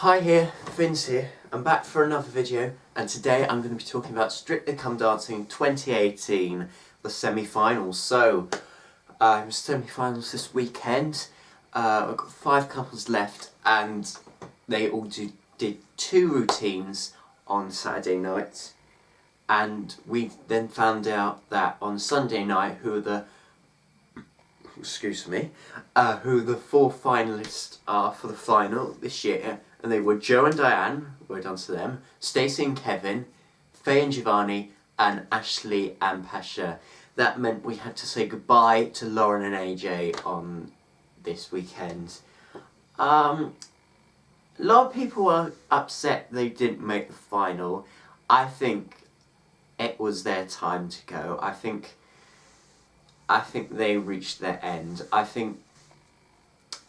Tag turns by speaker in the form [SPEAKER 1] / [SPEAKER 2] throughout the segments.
[SPEAKER 1] Hi here, Vince here. I'm back for another video, and today I'm going to be talking about Strictly Come Dancing 2018, the semi-finals. So, semi-finals this weekend. I've got 5 couples left, and they all did 2 routines on Saturday night, and we then found out that on Sunday night who the 4 finalists are for the final this year, and they were Joe and Diane, well done to them, Stacey and Kevin, Faye and Giovanni, and Ashley and Pasha. That meant we had to say goodbye to Lauren and AJ on this weekend. A lot of people were upset they didn't make the final. I think it was their time to go. I think they reached their end.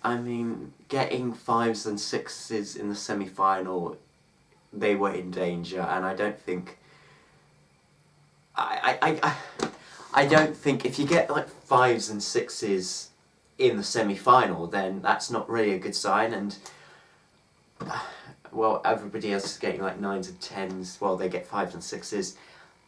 [SPEAKER 1] I mean, getting 5s and 6s in the semi-final, they were in danger, and I don't think... I don't think if you get like 5s and 6s in the semi-final, then that's not really a good sign, and... well, everybody else is getting like 9s and 10s, while they get 5s and 6s.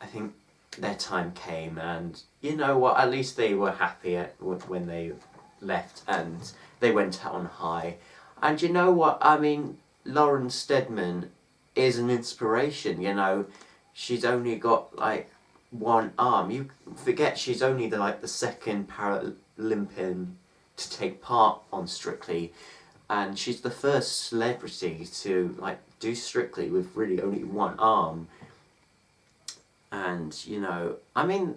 [SPEAKER 1] I think their time came, and you know what, at least they were happy when they left and they went out on high. And you know what, I mean, Lauren Steadman is an inspiration, you know. She's only got like 1 arm. You forget she's only the second Paralympian to take part on Strictly, and she's the first celebrity to like do Strictly with really only 1 arm. And, you know, I mean,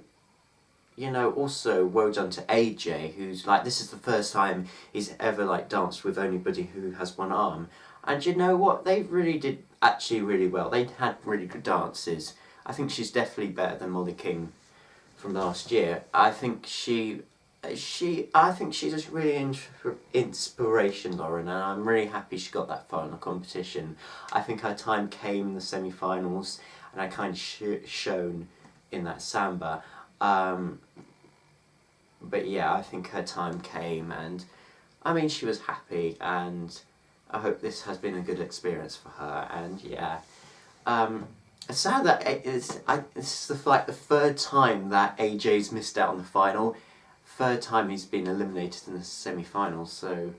[SPEAKER 1] you know, also well done to AJ, who's like, this is the first time he's ever like danced with anybody who has 1 arm. And you know what, they really did actually really well. They had really good dances. I think she's definitely better than Molly King from last year. I think she's a really inspiration, Lauren, and I'm really happy she got that far in the competition. I think her time came in the semi-finals, and I kind of shown in that samba. But yeah, I think her time came, and I mean, she was happy, and I hope this has been a good experience for her. And yeah, it's sad that this is the 3rd time that AJ's missed out on the final. 3rd time he's been eliminated in the semi-finals, so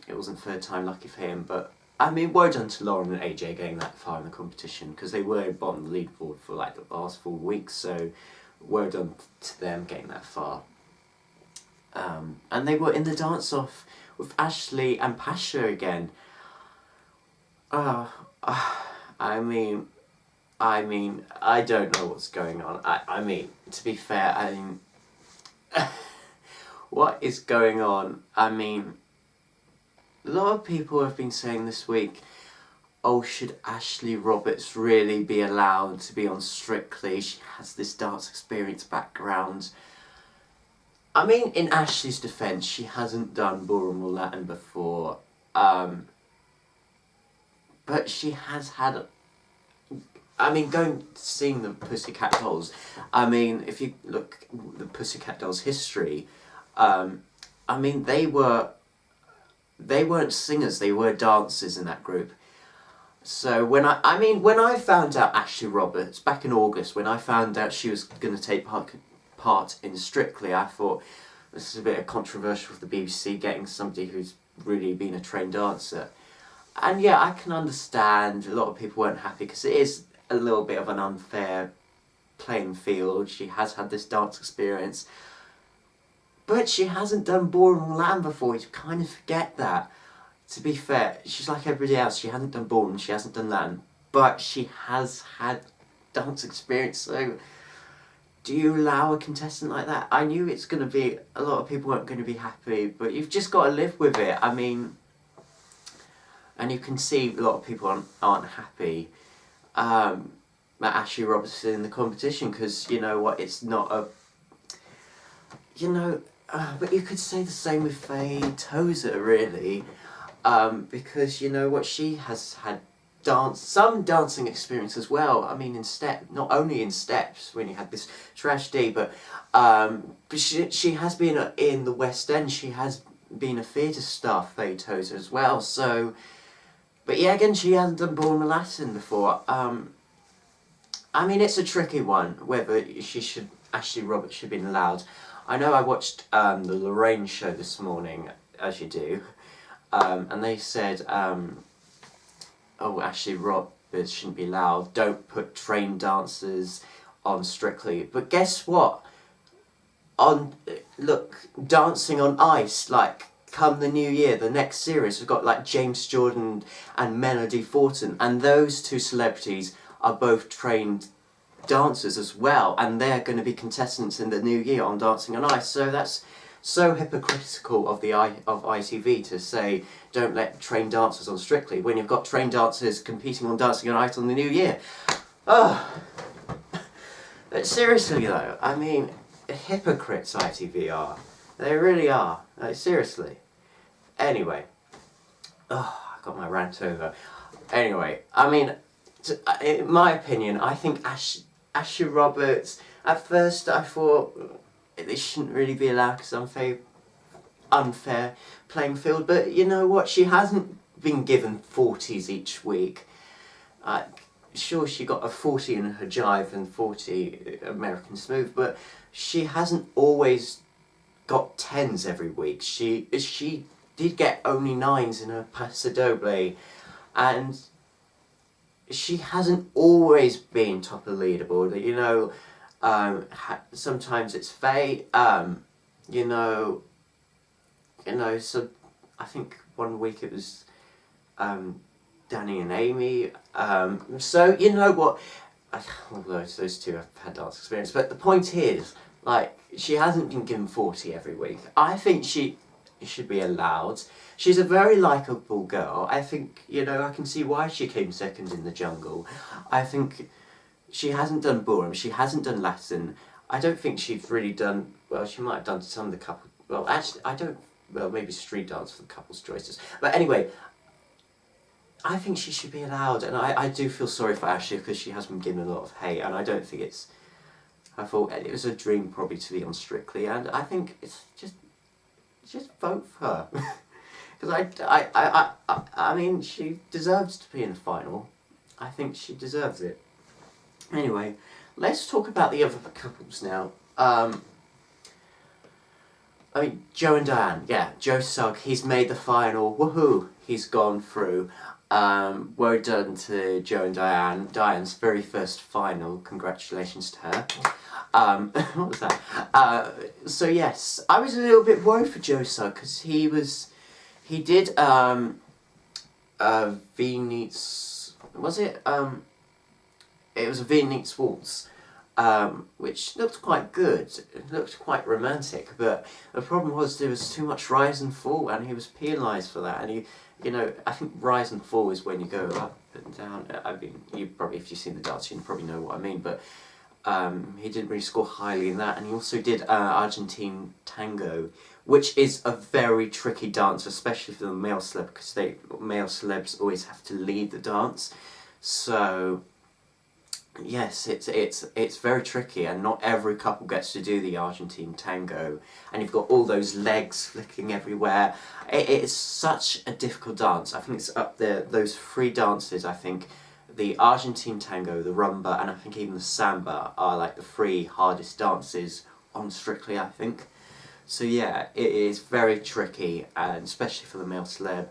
[SPEAKER 1] it wasn't 3rd time lucky for him. But I mean, well done to Lauren and AJ getting that far in the competition, because they were bottom of the leaderboard for like the last 4 weeks, so well done to them getting that far. And they were in the dance-off with Ashley and Pasha again. I mean, I don't know what's going on. I mean, to be fair, I mean, what is going on? I mean, a lot of people have been saying this week, oh, should Ashley Roberts really be allowed to be on Strictly? She has this dance experience background. I mean, in Ashley's defence, she hasn't done ballroom or Latin before, but she has had... I mean, seeing the Pussycat Dolls, I mean, if you look at the Pussycat Dolls history, I mean, they weren't singers, they were dancers in that group. So when I found out Ashley Roberts, back in August, when I found out she was going to take part in Strictly, I thought, this is a bit controversial for the BBC, getting somebody who's really been a trained dancer. And yeah, I can understand a lot of people weren't happy, because it is a little bit of an unfair playing field. She has had this dance experience, but she hasn't done ballroom or Latin before. You kind of forget that. To be fair, she's like everybody else. She hasn't done ballroom, she hasn't done Latin, but she has had dance experience. So, do you allow a contestant like that? I knew it's going to be, a lot of people weren't going to be happy, but you've just got to live with it. I mean, and you can see a lot of people aren't happy that Ashley Roberts is in the competition, because, you know what, it's not a... You know, but you could say the same with Faye Tozer, really, because, you know what, she has had some dancing experience as well. I mean, not only in steps, when you had this tragedy, but she has been in the West End. She has been a theatre staff, Faye Tozer, as well. So But yeah, again, she hasn't done ballroom Latin before. I mean, it's a tricky one, whether Ashley Roberts should have been allowed. I know I watched the Lorraine show this morning, as you do, and they said, oh, Ashley Roberts shouldn't be allowed, don't put trained dancers on Strictly. But guess what? Look, Dancing on Ice, like, come the new year, the next series, we've got like James Jordan and Melody Fortin, and those two celebrities are both trained dancers as well, and they're going to be contestants in the new year on Dancing on Ice. So that's so hypocritical of ITV to say don't let trained dancers on Strictly when you've got trained dancers competing on Dancing on Ice on the new year. Oh, but seriously though, I mean, hypocrites ITV are. They really are. Like, seriously. Anyway, oh, I got my rant over. Anyway, I mean, in my opinion, I think Ashley Roberts, at first I thought they shouldn't really be allowed because unfair playing field, but you know what, she hasn't been given 40s each week. Sure, she got a 40 in her jive and 40 American Smooth, but she hasn't always got 10s every week. She did get only 9s in her Paso Doble, and she hasn't always been top of the leaderboard. You know, sometimes it's fate. You know. So I think one week it was Danny and Amy. So you know what? Although those two have had dance experience, but the point is, like, she hasn't been given 40 every week. I think she should be allowed. She's a very likeable girl. I think, you know, I can see why she came second in the Jungle. I think she hasn't done ballroom, she hasn't done Latin. I don't think she's really done, well, she might have done some of the couple, well, actually, well, maybe street dance for the couple's choices. But anyway, I think she should be allowed, and I do feel sorry for Ashley because she has been given a lot of hate, and I don't think it's, I thought it was a dream probably to be on Strictly, and I think it's just vote for her. Because I mean, she deserves to be in the final. I think she deserves it. Anyway, let's talk about the other couples now. I mean, Joe and Diane. Yeah, Joe Sugg, he's made the final. Woohoo! He's gone through. Well done to Joe and Diane. Diane's very first final. Congratulations to her. What was that? So yes, I was a little bit worried for Joe Sugg because he did Viennese, was it? It was a Viennese waltz, which looked quite good. It looked quite romantic, but the problem was there was too much rise and fall, and he was penalised for that. And he, you know, I think rise and fall is when you go up and down. I mean, you probably, if you've seen the dance, you probably know what I mean, but he didn't really score highly in that. And he also did Argentine tango, which is a very tricky dance, especially for the male celeb, because male celebs always have to lead the dance. So yes, it's very tricky, and not every couple gets to do the Argentine tango, and you've got all those legs flicking everywhere. It's such a difficult dance. I think it's up there, those three dances, I think the Argentine tango, the rumba, and I think even the samba are like the three hardest dances on Strictly, I think. So yeah, it is very tricky, and especially for the male celeb.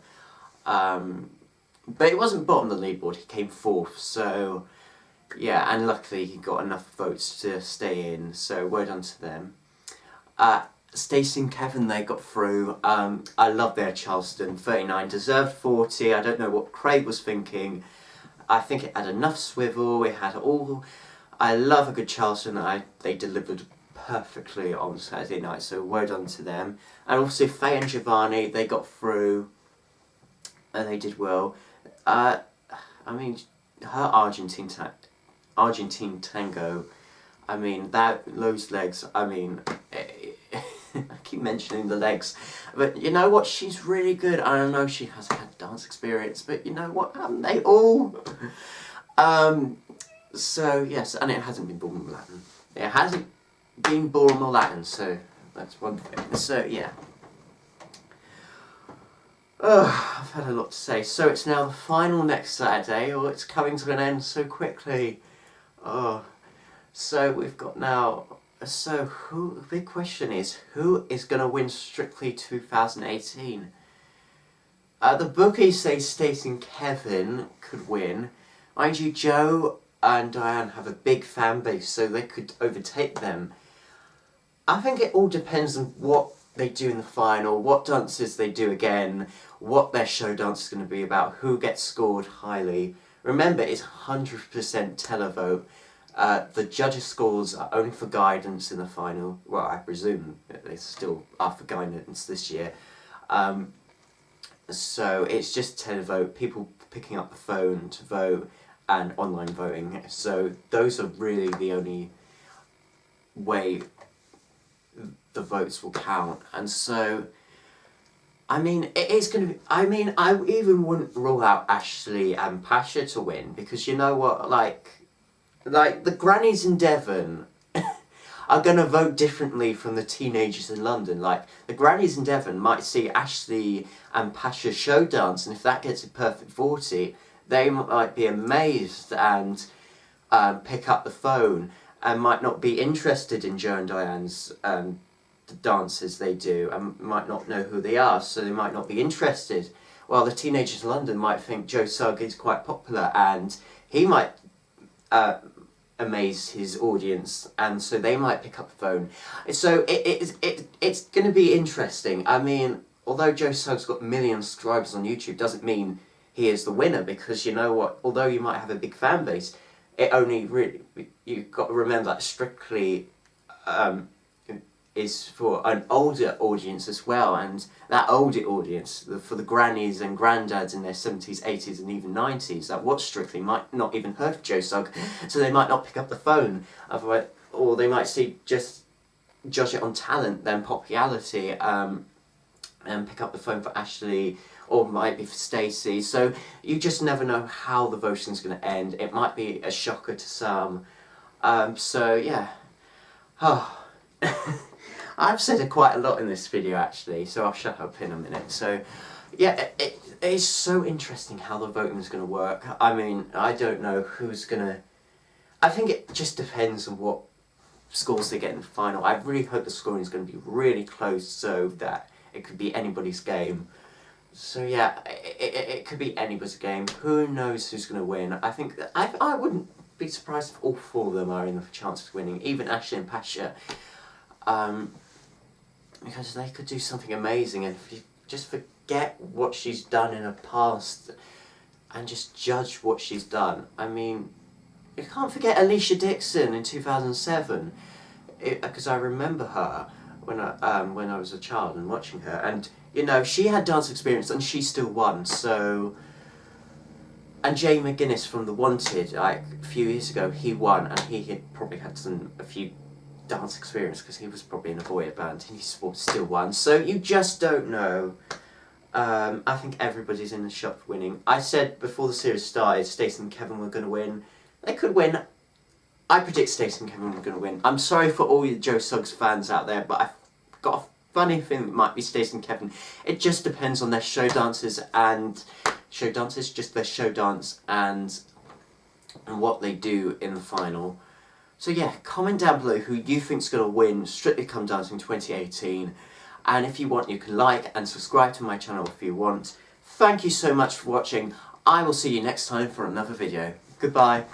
[SPEAKER 1] But it wasn't bottom of the leaderboard, he came fourth, so yeah, and luckily he got enough votes to stay in, so well done to them. Stacey and Kevin, they got through. I love their Charleston, 39, deserved 40, I don't know what Craig was thinking. I think it had enough swivel, it had all, I love a good Charleston, they delivered perfectly on Saturday night, so well done to them. And also Faye and Giovanni, they got through, and they did well. I mean, her Argentine tango, I mean, those legs, I mean, I keep mentioning the legs, but you know what, she's really good. I know she has had dance experience, but you know what, haven't they all? So yes, and it hasn't been ballroom Latin. It hasn't been ballroom Latin, so that's one thing. So yeah. I've had a lot to say. So it's now the final next Saturday, or it's coming to an end so quickly. Oh, so we've got now. So the big question is, who is going to win Strictly 2018? The bookies say Stacey and Kevin could win. Mind you, Joe and Diane have a big fan base, so they could overtake them. I think it all depends on what they do in the final, what dances they do again, what their show dance is going to be about, who gets scored highly. Remember, it's 100% televote. The judges' scores are only for guidance in the final. Well, I presume that they still are for guidance this year. So it's just televote, people picking up the phone to vote, and online voting. So those are really the only way the votes will count. And so, I mean, it is going to be, I mean, I even wouldn't rule out Ashley and Pasha to win, because you know what, like the grannies in Devon are going to vote differently from the teenagers in London. Like, the grannies in Devon might see Ashley and Pasha show dance, and if that gets a perfect 40, they might be amazed and pick up the phone, and might not be interested in Joe and Diane's the dances they do, and might not know who they are, so they might not be interested. While the teenagers in London might think Joe Sugg is quite popular, and he might amaze his audience, and so they might pick up the phone. So it's going to be interesting. I mean, although Joe Sugg's got millions of subscribers on YouTube, doesn't mean he is the winner, because you know what, although you might have a big fan base, it only really, you've got to remember that Strictly is for an older audience as well, and that older audience, for the grannies and granddads in their 70s, 80s and even 90s that watch Strictly might not even heard of Joe Sugg, so they might not pick up the phone, or they might judge it on talent than popularity, and pick up the phone for Ashley, or might be for Stacey. So you just never know how the voting's going to end. It might be a shocker to some. So yeah. Oh. I've said quite a lot in this video actually, so I'll shut up in a minute. So yeah, it is so interesting how the voting is going to work. I mean, I don't know who's going to... I think it just depends on what scores they get in the final. I really hope the scoring is going to be really close, so that it could be anybody's game. So yeah, it could be anybody's game. Who knows who's going to win? I think I wouldn't be surprised if all four of them are in the chance of winning, even Ashley and Pasha. Because they could do something amazing, and if you just forget what she's done in her past and just judge what she's done. I mean, you can't forget Alicia Dixon in 2007, because I remember her when I was a child and watching her, and you know, she had dance experience and she still won. So, and Jay McGuinness from The Wanted, like a few years ago, he won, and he had probably had a few dance experience because he was probably in a boy band, and he still won. So you just don't know. I think everybody's in the shop for winning. I said before the series started, Stacey and Kevin were going to win. They could win. I predict Stacey and Kevin were going to win. I'm sorry for all you Joe Suggs fans out there, but I've got a funny feeling it might be Stacey and Kevin. It just depends on their show dances and just their show dance and what they do in the final. So yeah, comment down below who you think's going to win Strictly Come Dancing 2018. And if you want, you can like and subscribe to my channel if you want. Thank you so much for watching. I will see you next time for another video. Goodbye.